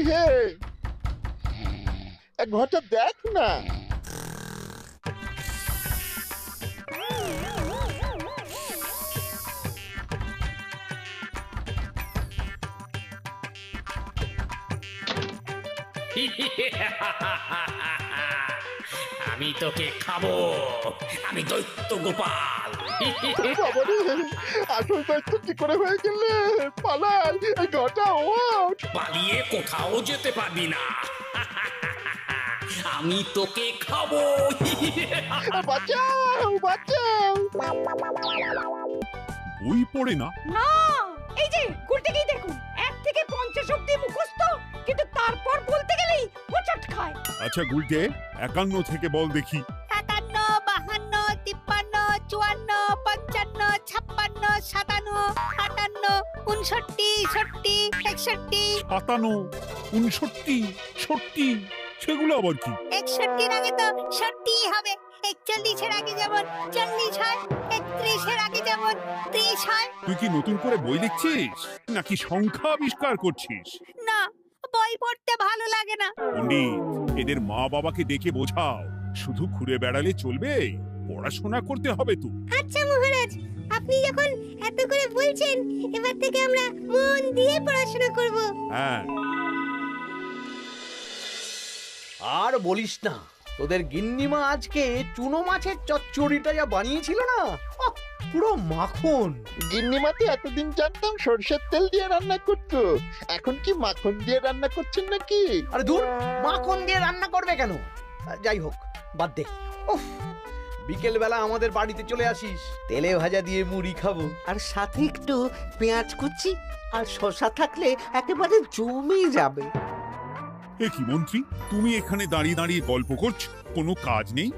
হে, এক ঘরটা দেখ না। আমি তোকে খাবো, আমি দৈত্য গোপাল। বাবারে, আসল দায়িত্ব কি করে হয়ে গেলে? পালাই, এই ঘরটা ওঠ। পালিয়ে কোথাও যেতে পারবি না, আমি তোকে খাবো। বাঁচাও, বাঁচাও। বই পড়ে না? না, এই যে গুলটেকেই দেখুন, 1 থেকে 50 অব্দি মুখস্থ, কিন্তু তারপর বলতে গেলেই হোঁচট খায়। আচ্ছা গুলটে, 51 থেকে বল দেখি। 51, 52, 53, 54, 55, 56, 57, 58, 59, 60, 61। 57, 59, 60, সেগুলো আবার কি? 61 এর আগে তো 60 হবে, 41 এর আগে যেমন 40 হয়, 31 এর আগে যেমন 30 হয়। তুই কি নতুন করে বই লিখছিস নাকি সংখ্যা আবিষ্কার করছিস? না, বই পড়তে ভালো লাগে না। পণ্ডিত, এদের মা বাবাকে ডেকে বোঝাও, শুধু ঘুরে বেড়ালে চলবে, পড়াশোনা করতে হবে তো। আচ্ছা মহারাজ, আপনি যখন এত করে বলছেন, এবার থেকে আমরা মন দিয়ে পড়াশোনা করব। হ্যাঁ, আর বলিস না, তোদের গিন্নিমা আজকে চুনো মাছের চচ্চড়িটা যা বানিয়েছিল না, আহ, পুরো মাখন। গিন্নিমাতে এতদিন জানতাম সরষের তেল দিয়ে রান্না করতো, এখন কি মাখন দিয়ে রান্না করছেন নাকি? আরে দূর, মাখন দিয়ে রান্না করবে কেন? যাই হোক, বাদ দে। উফ, বিকেল বেলা আমাদের বাড়িতে চলে আসিস, তেলে ভাজা দিয়ে মুড়ি খাবো। আর সাথে একটু পেঁয়াজ কুচি আর শসা থাকলে একেবারে জমে যাবে। এ কি মন্ত্রী, তুমি এখানে দাঁড়িয়ে দাঁড়িয়ে গল্প করছো, কোনো কাজ নেই?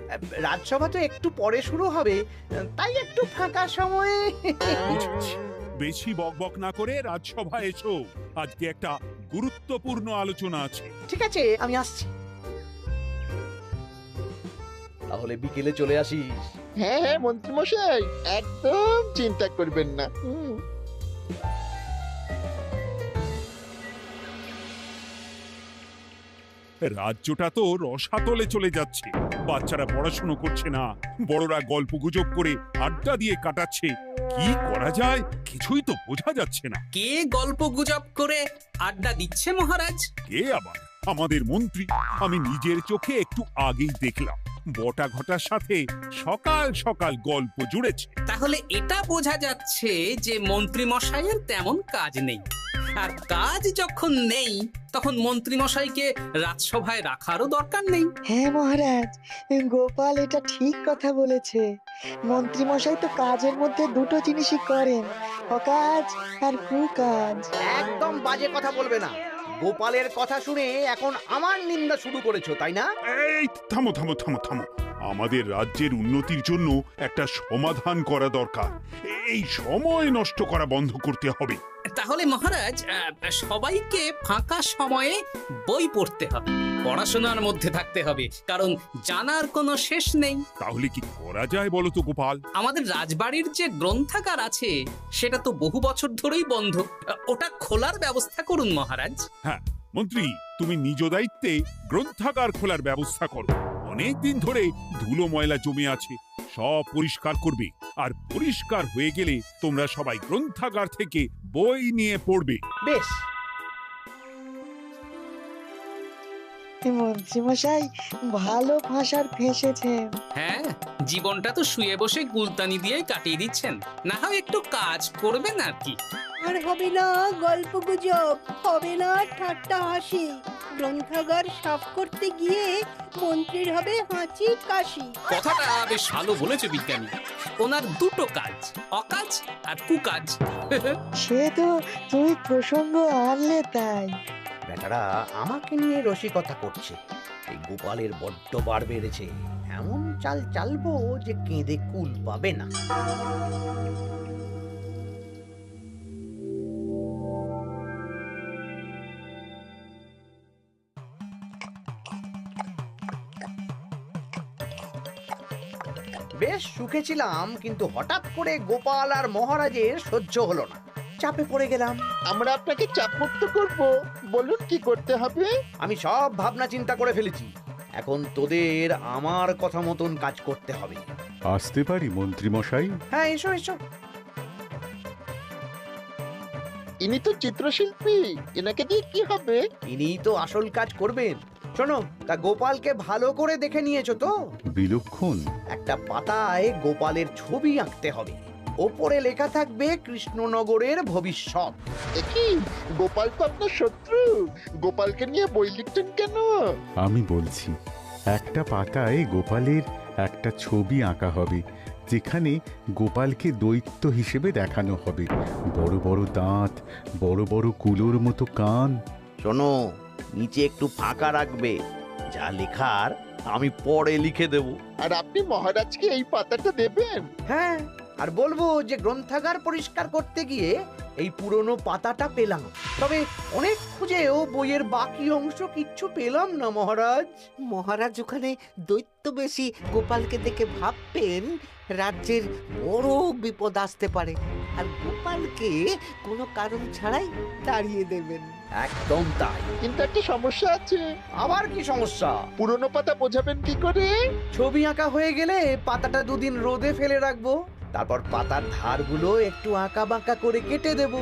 রাজসভা তো একটু পরে শুরু হবে, তাই একটু ফাঁকা সময়ে। বুঝেছি, বেশি বকবক না করে রাজসভা এসো, আজকে একটা গুরুত্বপূর্ণ আলোচনা আছে। ঠিক আছে, আমি আসছি। তাহলে বিকেলে চলে আসিস। হ্যাঁ হ্যাঁ মন্ত্রী মশাই, একদম চিন্তা করবেন না। রাজ্যটা তো রসাতলে চলে যাচ্ছে, বাচ্চারা পড়াশোনা করছে না, বড়রা গল্প গুজব করে আড্ডা দিয়ে কাটাচ্ছে, কি করা যায় কিছুই তো বোঝা যাচ্ছে না। কে গল্প গুজব করে আড্ডা দিচ্ছে মহারাজ? কে আবার? আমাদের মন্ত্রী। আমি নিজের চোখে একটু আগেই দেখলাম, বটা ঘটার সাথে সকাল সকাল গল্প জুড়েছে। তাহলে এটা বোঝা যাচ্ছে যে মন্ত্রী মশাইয়ের তেমন কাজ নেই, আর কাজ যখন নেই তখন মন্ত্রী মশাইকে রাজসভায় রাখারও দরকার নেই। হ্যাঁ মহারাজ, গোপাল এটা ঠিক কথা বলেছে। মন্ত্রী মশাই তো কাজের মধ্যে দুটো জিনিসই করেন, অকাজ আর কুকাজ। একদম বাজে কথা বলবে না। গোপালের কথা শুনে এখন আমার নিন্দা শুরু করেছো, তাই না? এই থামো থামো থামো থামো, আমাদের রাজ্যের উন্নতির জন্য একটা সমাধান করা দরকার, এই সময় নষ্ট করা বন্ধ করতে হবে। তাহলে মহারাজ, সবাইকে ফাঁকা সময়ে বই পড়তে হবে, পড়াশোনার মধ্যে থাকতে হবে, কারণ জানার কোনো শেষ নেই। তাহলে কি করা যায় বলো তো গোপাল? আমাদের রাজবাড়ির যে গ্রন্থাগার আছে সেটা তো বহু বছর ধরেই বন্ধ, ওটা খোলার ব্যবস্থা করুন মহারাজ। হ্যাঁ মন্ত্রী, তুমি নিজ দায়িত্বে গ্রন্থাগার খোলার ব্যবস্থা করো। অনেক দিন ধরে ধুলো ময়লা জমে আছে, সব পরিষ্কার করবে, আর পরিষ্কার হয়ে গেলে তোমরা সবাই গ্রন্থাগার থেকে বই নিয়ে পড়বে। বেশ। মন্ত্রী মশাই ভালো ভাষার ফেঁসেছেন। হ্যাঁ, জীবনটা তো শুয়ে বসে গুলতানি দিয়ে কাটিয়ে দিচ্ছেন, না হয় একটু কাজ করবেন আর কি। আর হবে না গল্প গুজব, হবে না ঠাট্টা হাসি। গ্রন্থাগার সাফ করতে গিয়ে মন্ত্রীর হবে হাঁচি কাশি। কথাটা বেশ ভালো বলেছে বিজ্ঞানী, ওনার দুটো কাজ, অকাজ আর কুকাজ। সে তো তুমি প্রসঙ্গ আনলে তাই। বেটারা আমাকে নিয়ে রসিকতা করছে। এই গোপালের বড্ড বার বেড়েছে, এমন চাল চালবো যে কেঁদে কুল পাবে না। বেশ সুখে ছিলাম, কিন্তু হঠাৎ করে গোপাল আর মহারাজের সহ্য হলো না। চাপে পড়ে গেলাম। আমরা আপনাকে চাপমুক্ত করব, বলুন কি করতে হবে। আমি সব ভাবনা চিন্তা করে ফেলেছি, এখন তোদের আমার কথা মতন কাজ করতে হবে। আসতে পারি মন্ত্রী মশাই? হ্যাঁ, এসো এসো। ইনি তো চিত্রশিল্পী, এনাকে দিয়ে কি হবে? ইনিই তো আসল কাজ করবেন। শোনো, তা গোপালকে ভালো করে দেখে নিয়েছো তো? বিলক্ষণ। একটা পাতায় গোপালের ছবি আঁকতে হবে, ওপরে লেখা থাকবে কৃষ্ণনগরের ভবিষ্যৎ। একই, গোপাল তো আপনার শত্রু, গোপালকে নিয়ে বই লিখতেন কেন? আমি বলছি, একটা পাতায় গোপালের একটা ছবি আঁকা হবে, যেখানে গোপালকে দৈত্য হিসেবে দেখানো হবে। বড় বড় দাঁত, বড় বড় কুলোর মতো কান। শোনো, নিচে একটু ফাঁকা রাখবে, যা লেখার আমি পরে লিখে দেব। আর আপনি মহারাজকে এই পাতাটা দেবেন? হ্যাঁ, আর বলবো যে গ্রন্থাগার পরিষ্কার করতে গিয়ে এই পুরনো পাতাটা পেলাম, তবে অনেক খুঁজেও বইয়ের বাকি অংশ কিচ্ছু পেলাম না মহারাজ। মহারাজ ওখানে দৈত্য বেশি গোপালকে দেখে ভাববেন রাজ্যের বড় বিপদ আসতে পারে, আর গোপালকে কোনো কারণ ছাড়াই তাড়িয়ে দেবেন। একদম তাই। কিন্তু একটা সমস্যা আছে। আবার কি সমস্যা? পুরনো পাতা বোঝাবেন কি করে? ছবি আঁকা হয়ে গেলে পাতাটা দুদিন রোদে ফেলে রাখবো, তারপর পাতার ধারগুলো একটু আঁকা বাঁকা করে কেটে দেব,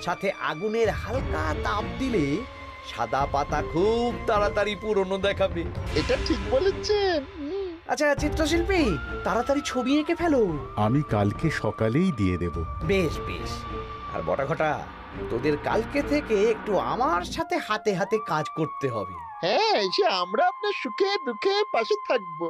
সাথে আগুনের হালকা তাপ দিলে সাদা পাতা খুব তাড়াতাড়ি পুরনো দেখাবে। এটা ঠিক বলেছেন। আচ্ছা চিত্রশিল্পী, তাড়াতাড়ি ছবি এঁকে ফেলো। আমি কালকে সকালেই দিয়ে দেব। বেশ বেশ। আর বটাঘটা, তোদের কালকে থেকে একটু আমার সাথে হাতে হাতে কাজ করতে হবে। হ্যাঁ, সে আমরা আপনার সুখে দুঃখে পাশে থাকবো।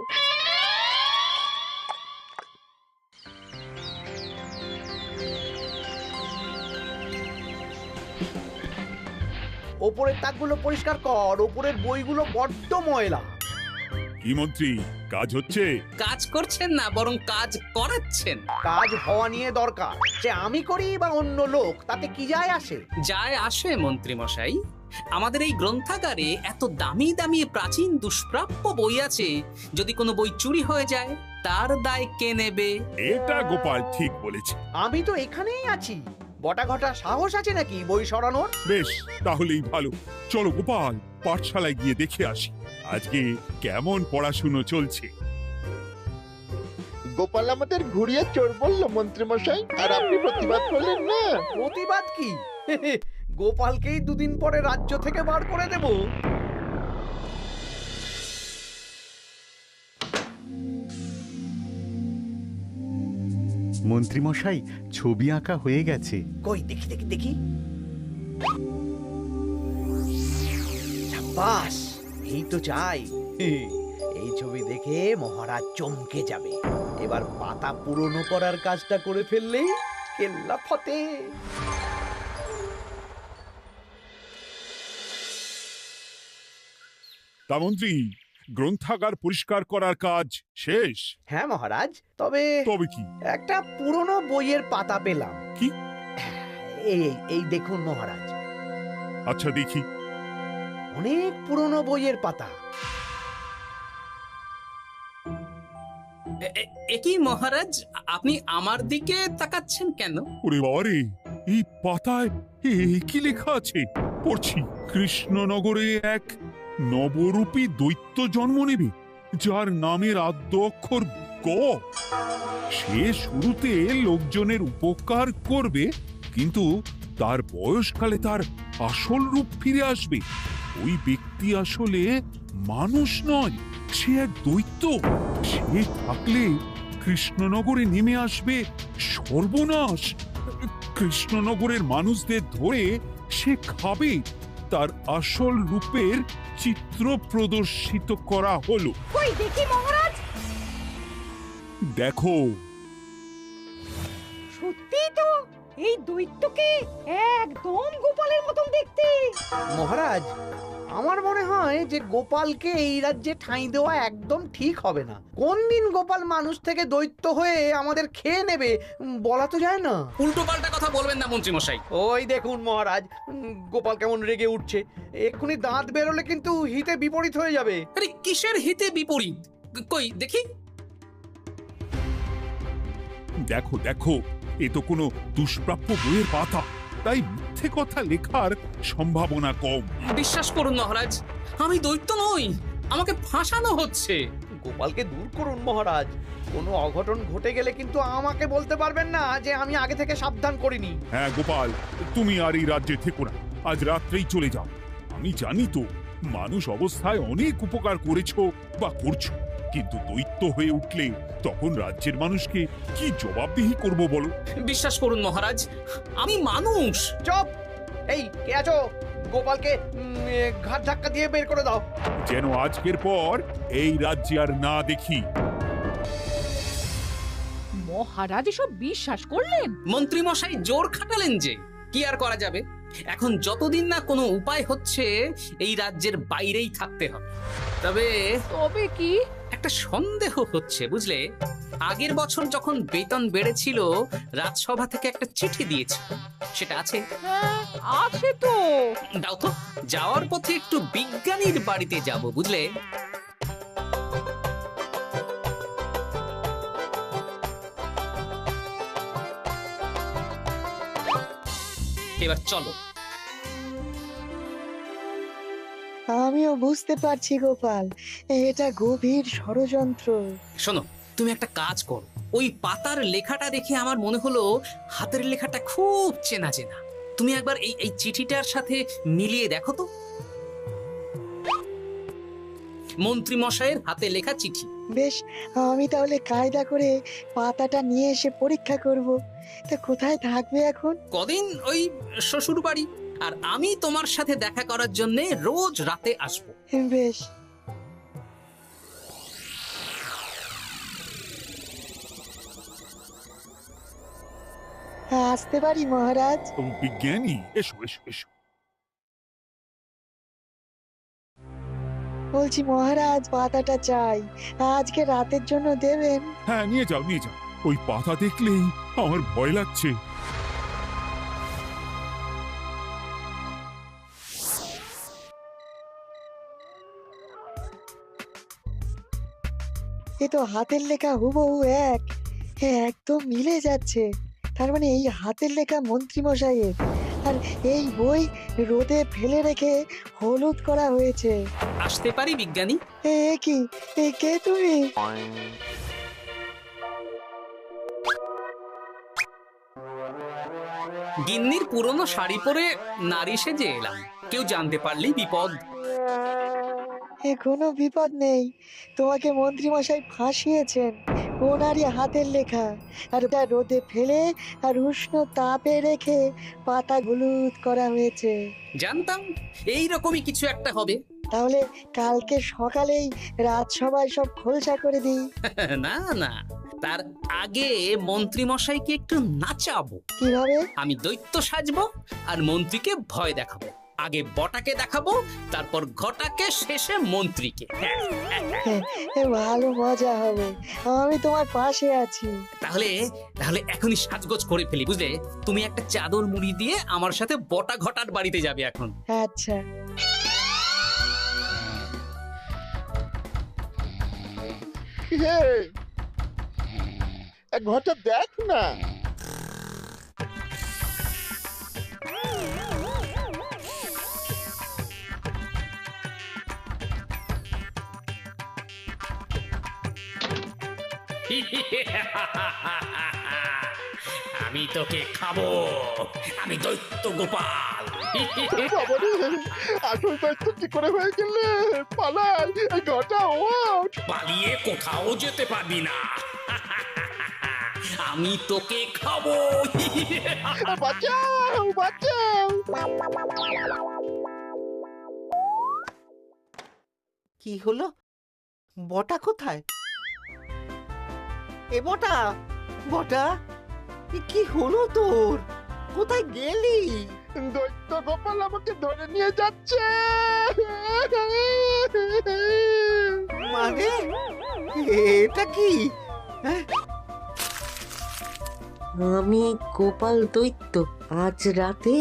ওপরের তাকগুলো পরিষ্কার কর, ওপরের বইগুলো বড্ড ময়লা। কি মন্ত্রী, কাজ হচ্ছে? কাজ করছেন না, বরং কাজ করাচ্ছেন। কাজ হওয়া নিয়ে দরকার, যে আমি করি বা অন্য লোক, তাতে কি যায় আসে? যায় আসে মন্ত্রী মশাই। আমাদের এই গ্রন্থাগারে এত দামি দামি প্রাচীন দুষ্প্রাপ্য বই আছে, যদি কোনো বই চুরি হয়ে যায় তার দায় কে নেবে? এটা গোপাল ঠিক বলেছে। আমি তো এখানেই আছি, বটাঘটা সাহস আছে নাকি বই সরানোর? বেশ, তাহলেই ভালো। চলো গোপাল, পাঠশালায় গিয়ে দেখে আসি আজকে কেমন পড়াশুনো চলছে। গোপাল আমাদের ঘুরিয়ে চোর বললো মন্ত্রী মশাই, আর আপনি প্রতিবাদ করলেন না। প্রতিবাদ কি? গোপালকেই দুদিন পরে রাজ্য থেকে বার করে দেব। মন্ত্রী মশাই, ছবি আঁকা হয়ে গেছে। কই দেখি দেখি দেখি। সাব্বাস, এই তো চাই। এই ছবি দেখে মহারাজ চমকে যাবে। এবার পাতা পুরনো করার কাজটা করে ফেললেই কেল্লা ফতে। তা মন্ত্রী, গ্রন্থাগার পরিষ্কার করার কাজ শেষ? হ্যাঁ মহারাজ, তবে তবে কি? একটা পুরনো বইয়ের পাতা পেলাম। কি? এই এই দেখুন মহারাজ, আচ্ছা দেখি। অনেক পুরনো বইয়ের পাতা। একই মহারাজ, আপনি আমার দিকে তাকাচ্ছেন কেন? ওরে বাবারে, এই পাতায় কি লেখা আছে? পড়ছি, কৃষ্ণনগরে এক নবরূপী দৈত্য জন্ম নেবে, যার নামের আদ্য অক্ষর গ। সে শুরুতে লোকজনের উপকার করবে, কিন্তু তার বয়সকালে তার আসল রূপ ফিরে আসবে। ওই ব্যক্তি আসলে মানুষ নয়, সে এক দৈত্য। সে থাকলে কৃষ্ণনগরে নেমে আসবে সর্বনাশ। কৃষ্ণনগরের মানুষদের ধরে সে খাবে। তার আসল রূপের চিত্র প্রদর্শিত করা হলো। কই দেখি মহারাজ। দেখো, সত্যি তো, এই দৈত্যকে একদম গোপালের মতন দেখতে। মহারাজ, আমার মনে হয় যে গোপালকে এই রাজ্যে ঠাঁই দেওয়া একদম ঠিক হবে না। কোন দিন গোপাল মানুষ থেকে দৈত্য হয়ে আমাদের খেয়ে নেবে বলা তো যায় না। উল্টো পাল্টা কথা বলবেন না মন্ত্রী মশাই। ওই দেখুন মহারাজ, গোপাল কেমন রেগে উঠছে। এক্ষুনি দাঁত বেরোলে কিন্তু হিতে বিপরীত হয়ে যাবে। আরে কিসের হিতে বিপরীত? কই দেখি। দেখো দেখো, এ তো কোনো দুষ্প্রাপ্য বইয়ের পাতা। তাই মিথ্যে কথা লেখার সম্ভাবনা কম। বিশ্বাস করুন মহারাজ, আমি দৈত্য নই, আমাকে ফাঁসানো হচ্ছে। গোপালকে দূর করুন মহারাজ। কোনো অঘটন ঘটে গেলে কিন্তু আমাকে বলতে পারবেন না যে আমি আগে থেকে সাবধান করিনি। হ্যাঁ গোপাল, তুমি আর এই রাজ্যে থেকো না, আজ রাত্রেই চলে যাও। আমি জানি তো মানুষ অবস্থায় অনেক উপকার করেছো বা করছো, কিন্তু দৈত্য হয়ে উঠলে তখন রাজ্যের মানুষকে কি জবাবদিহি করব বলো? বিশ্বাস করুন মহারাজ, আমি মানুষ। চুপ! এই কে আছো? গোপালকে ঘাট ধাক্কা দিয়ে বের করে দাও। যেন আজকের পর এই রাজ্যে আর না দেখি। মহারাজ এসব বিশ্বাস করলেন? মন্ত্রী মশাই জোর খাটালেন যে, কি আর করা যাবে। এখন যতদিন না কোনো উপায় হচ্ছে, এই রাজ্যের বাইরেই থাকতে হবে। তবে কি? একটা সন্দেহ হচ্ছে বুঝলে। আগের বছর যখন বেতন বেড়েছিল, রাজসভা থেকে একটা চিঠি দিয়েছে, সেটা আছে? হ্যাঁ, আছে তো। দাও তো, যাওয়ার পথে একটু বিজ্ঞানীর বাড়িতে যাব বুঝলে। এবার চলো। আমিও বুঝতে পারছি গোপাল, এটা গভীর ষড়যন্ত্র। শোনো, তুমি একটা কাজ করো। ওই পাতার লেখাটা দেখে আমার মনে হলো হাতের লেখাটা খুব চেনা চেনা। তুমি একবার এই চিঠিটার সাথে মিলিয়ে দেখো তো। মন্ত্রী মশাইয়ের হাতে লেখা চিঠি। বেশ, আমি তাহলে কায়দা করে পাতাটা নিয়ে এসে পরীক্ষা করব। তা কোথায় থাকবে এখন? কদিন ওই শ্বশুর বাড়ি, আর আমি তোমার সাথে দেখা করার জন্য রোজ রাতে আসবো। বেশ। আসতে পারি মহারাজ? ও বিজ্ঞানী, এসো এসো এসো। বলছি মহারাজ, পাতাটা চাই, আজকে রাতের জন্য দেবেন? হ্যাঁ নিয়ে যাও নিয়ে যাও। ওই পাতা দেখলেই আমার ভয় লাগছে। এ তো হাতের লেখা হুবহু এক, একদম মিলে যাচ্ছে। তার মানে এই হাতের লেখা মন্ত্রী মশাইয়ের, আর এই বই রোদে ফেলে রেখে হলুদ করা হয়েছে। আসতে পারি বিজ্ঞানী? এ কি, কে তুমি? গিন্নির পুরনো শাড়ি পরে নারী সেজে এলাম, কেউ জানতে পারলেই বিপদ। কোনো বিপদ নেই, তোমাকে মন্ত্রী মশাই ফাঁসিয়েছেন। ওনারই হাতের লেখা, আর ওটা রোদে ফেলে আর উষ্ণ তাপে রেখে পাতা হলুদ করা হয়েছে। জানতাম এইরকমই কিছু একটা হবে। তাহলে কালকে সকালেই রাজসভায় সব খোলসা করে দিই। না না, তার আগে মন্ত্রী মশাইকে একটু নাচাবো। কিভাবে? আমি দৈত্য সাজবো আর মন্ত্রীকে ভয় দেখাবো। আগে বটাকে দেখাবো, তারপর ঘটাকে, শেষে মন্ত্রীকে। ভালো মজা হবে, আমি তোমার পাশে আছি। তাহলে তাহলে এখনই সাজগোজ করে ফেলি বুঝলে। তুমি একটা চাদর মুড়ি দিয়ে আমার সাথে বটা ঘটার বাড়িতে যাবে এখন। আচ্ছা। এক ঘটা দেখ না। আমি তোকে খাবো, আমি দৈত্য গোপাল। আসল দায়িত্ব কি করে হয়ে গেলে? পালাই, এই ঘটা ওঠ। পালিয়ে কোথাও যেতে পারবি না, আমি তোকে খাবো। বাঁচাও বাঁচাও। কি হলো? বটা কোথায়? এ বটা, বটা, এ কি হলো তোর? কোথায় গেলি? দৈত্য গোপাল আমাকে ধরে নিয়ে যাচ্ছে। মানে এটা কি? আমি গোপাল দৈত্য, আজ রাতে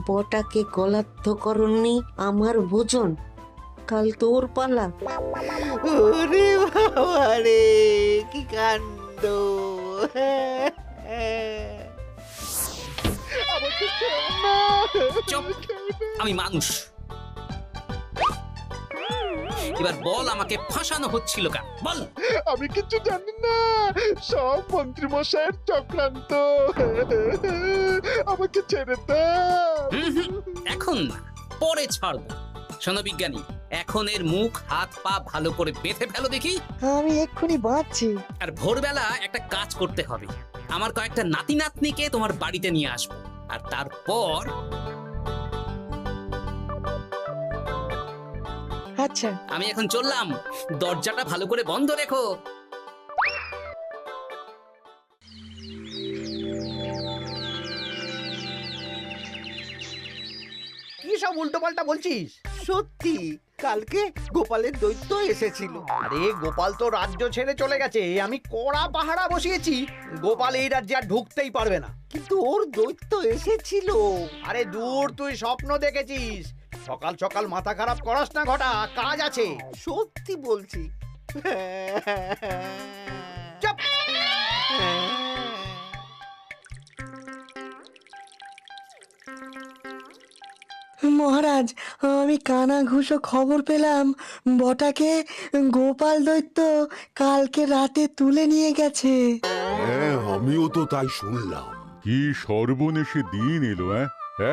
বটাকে গলার্ধ করনি আমার ভোজন, কাল তোর পালা। ওরে বাবা রে, কি কাণ্ড! আমাকে চুপ, আমি মানুষ। এবার বল আমাকে ফাঁসানো হচ্ছিল কেন, বল। আমি কিছু জানি না, সব মন্ত্রী মশাইয়ের চক্রান্ত। আমাকে ছেড়ে দাও। এখন না, পরে ছাড়বো। শোনো বিজ্ঞানী, এখন এর মুখ হাত পা ভালো করে বেঁধে ফেলো দেখি। আমি এক্ষুনি বাঁচছি। আর ভোরবেলা একটা কাজ করতে হবে, আমার কয়েকটা নাতি নাতনিকে তোমার বাড়িতে নিয়ে আসবো, আর তারপর। আচ্ছা, আমি এখন চললাম, দরজাটা ভালো করে বন্ধ রেখো। কি সব উল্টো পাল্টা বলছিস? সত্যি কালকে গোপালের দৈত্য এসেছিল। আরে গোপাল তো রাজ্য ছেড়ে চলে গেছে, আমি কড়া পাহারা বসিয়েছি। গোপাল এই রাজ্যে আর ঢুকতেই পারবে না। কিন্তু ওর দৈত্য এসেছিল। আরে দূর, তুই স্বপ্ন দেখেছিস। সকাল সকাল মাথা খারাপ করাস না ঘটা, কাজ আছে। সত্যি বলছি। চুপ। মহারাজ, আমি কানা ঘুষো খবর পেলাম বটাকে গোপাল দৈত্য কালকে রাতে তুলে নিয়ে গেছে। হ্যাঁ, আমিও তো তাই শুনলাম। কি সর্বনেশে দিন এলো!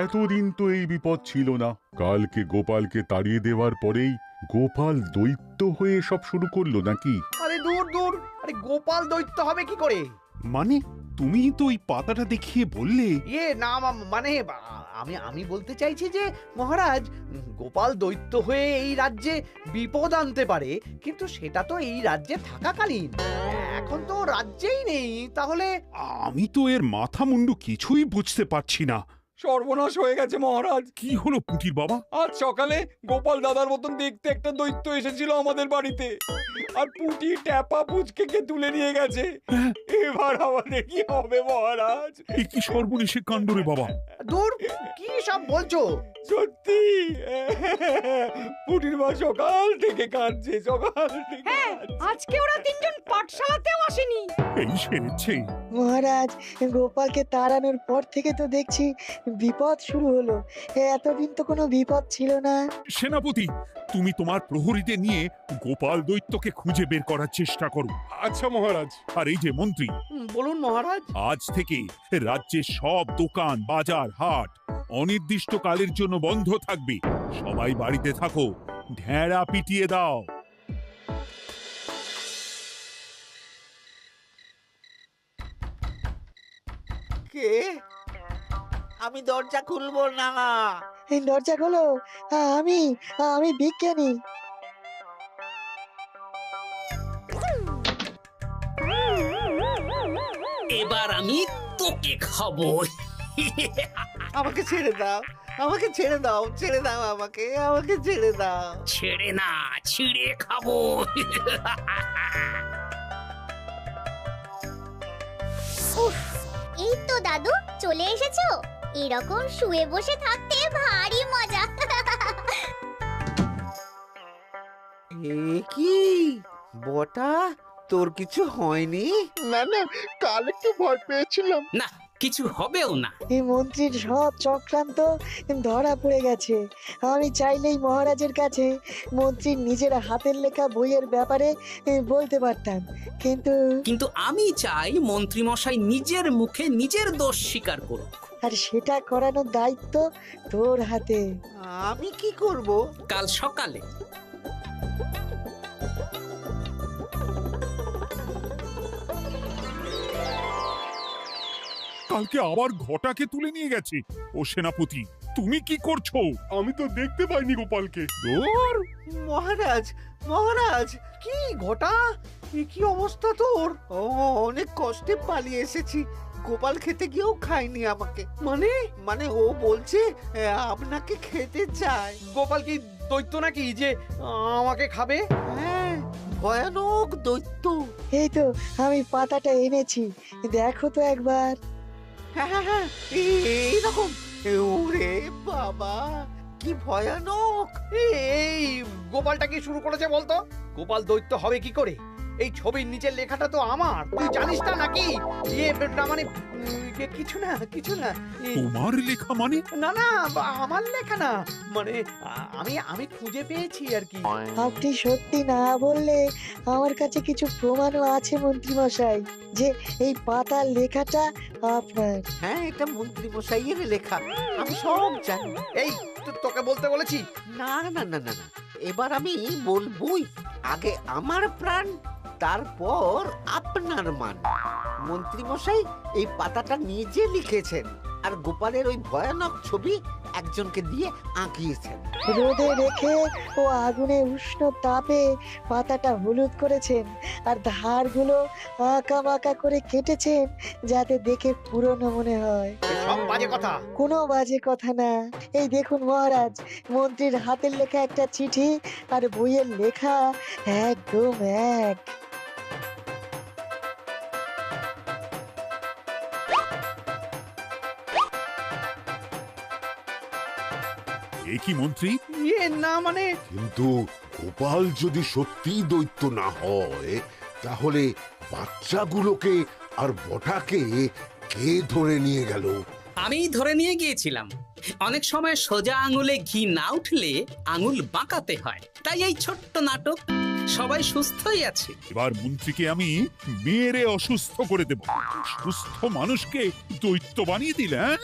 এতদিন তো এই বিপদ ছিল না। কালকে গোপালকে তাড়িয়ে দেওয়ার পরেই গোপাল দৈত্য হয়ে সব শুরু করলো নাকি? আরে দূর দূর, আরে গোপাল দৈত্য হবে কি করে? মানে তুমি তো ওই পাতাটা দেখিয়ে বললে। না মানে আমি বলতে চাইছি যে মহারাজ, গোপাল দৈত্য হয়ে এই রাজ্যে বিপদ আনতে পারে, কিন্তু সেটা তো এই রাজ্যে থাকাকালীন। এখন তো রাজ্যেই নেই, তাহলে। আমি তো এর মাথা মুন্ডু কিছুই বুঝতে পারছি না। সর্বনাশ হয়ে গেছে মহারাজ। কি হলো পুটির বাবা? আজ সকালে গোপাল দাদার মতন দেখতে একটা দৈত্য এসেছিল আমাদের বাড়িতে, আর পুটি ট্যাপা পুচকে তুলে নিয়ে গেছে। এবার আমাদের কি হবে মহারাজ? এ কি সর্বনেশে কাণ্ড রে বাবা! দূর, কি সব বলছো? সত্যি পুটির মা সকাল থেকে কাঁদছে, সকাল থেকে। আজকে ওরা তিনজন পাঠশালাতেও আসেনি। এই সেরেছে। মহারাজ, গোপালকে তাড়ানোর পর থেকে তো দেখছি বিপদ শুরু হলো। এতদিন তো কোনো বিপদ ছিল না। সেনাপতি, তুমি তোমার প্রহরীদের নিয়ে গোপাল দৈত্যকে খুঁজে বের করার চেষ্টা করো। আচ্ছা মহারাজ। আর এই যে মন্ত্রী, বলুন মহারাজ। আজ থেকে রাজ্যের সব দোকান, বাজার, হাট অনির্দিষ্ট কালের জন্য বন্ধ থাকবে। সবাই বাড়িতে থাকো, ঢেঁড়া পিটিয়ে দাও। কে? আমি দরজা খুলবো না। এই দরজা খোলো, আমি বিজ্ঞানী। এবার আমি তোকে খাবো। আমাকে ছেড়ে দাও, আমাকে ছেড়ে দাও, ছেড়ে দাও আমাকে, আমাকে ছেড়ে দাও। ছেড়ে না, ছিঁড়ে খাবো। এই তো দাদু চলে এসেছো। এরকম শুয়ে বসে থাকতে ভারী মজা। এ কি বটা, তোর কিছু হয়নি? না না, কাল একটু ভয় পেয়েছিলাম। না, কিছু হবেও না। এই মন্ত্রীর সব চক্রান্ত ধরা পড়ে গেছে। আমি চাইলেই মহারাজের কাছে মন্ত্রীর নিজের হাতের লেখা বইয়ের ব্যাপারে বলতে পারতাম, কিন্তু আমি চাই মন্ত্রী মশাই নিজের মুখে নিজের দোষ স্বীকার করুক। আর সেটা করানোর দায়িত্ব তোর হাতে। আমি কি করব? কাল সকালে কালকে আবার ঘটাকে তুলে নিয়ে গেছে। ও সেনাপতি, তুমি কি করছো? আমি তো দেখতে পাইনি গোপালকে। দূর! মহারাজ, মহারাজ, কি ঘটা, কি অবস্থা তোর? অনেক কষ্টে পালিয়ে এসেছি। গোপাল খেতে গিয়েও খায়নি আমাকে। মানে ও বলছে আপনাকে খেতে চায়। গোপাল কি দৈত্য নাকি যে আমাকে খাবে? হ্যাঁ, ভয়ানক দৈত্য। এই তো আমি পাতাটা এনেছি, দেখো তো একবার। হ্যাঁ, এইরকম। ওরে বাবা, কি ভয়ানক! এই গোপালটা কি শুরু করেছে বলতো? গোপাল দৈত্য হবে কি করে? এই ছবির নিচের লেখাটা তো আমার, তুই জানিস না নাকি? ইয়ে না মানে কিছু না কিছু না। তোমার লেখা মানে? না না, আমার লেখা না, মানে আমি খুঁজে পেয়েছি আর কি। আপনি সত্যি না বললে আমার কাছে কিছু প্রমাণও আছে মন্ত্রী মশাই, যে এই পাতার লেখাটা আপনার। হ্যাঁ, এটা মন্ত্রী মশাইয়ের লেখা, আমি সব জানি। এই তোকে বলতে বলেছি। না না না না না, এবার আমি বলবই। আগে আমার প্রাণ, তারপর আপনার মান। মন্ত্রী মশাই এই পাতাটা নিজে লিখেছেন, আর গোপালের ওই ভয়ানক ছবি একজনকে দিয়ে আঁকিয়েছেন। রোদে রেখে ও আগুনে উষ্ণ তাপে পাতাটা হলুদ করেছেন, আর ধারগুলো আঁকা বাঁকা করে কেটেছেন যাতে দেখে পুরনো মনে হয়। সব বাজে কথা। কোনো বাজে কথা না। এই দেখুন মহারাজ, মন্ত্রীর হাতের লেখা একটা চিঠি আর বইয়ের লেখা একদম এক। এ কি মন্ত্রী? ইয়ে না মানে, কিন্তু গোপাল যদি সত্যিই দৈত্য না হয়, তাহলে বাচ্চাগুলোকে আর বটাকে কে ধরে নিয়ে গেল? আমি ধরে নিয়ে গিয়েছিলাম। অনেক সময় সোজা আঙুলে ঘি না উঠলে আঙুল বাঁকাতে হয়, তাই এই ছোট্ট নাটক। সবাই সুস্থই আছে। এবার মন্ত্রীকে আমি মেরে অসুস্থ করে দেব। সুস্থ মানুষকে দৈত্য বানিয়ে দিলে, হ্যাঁ?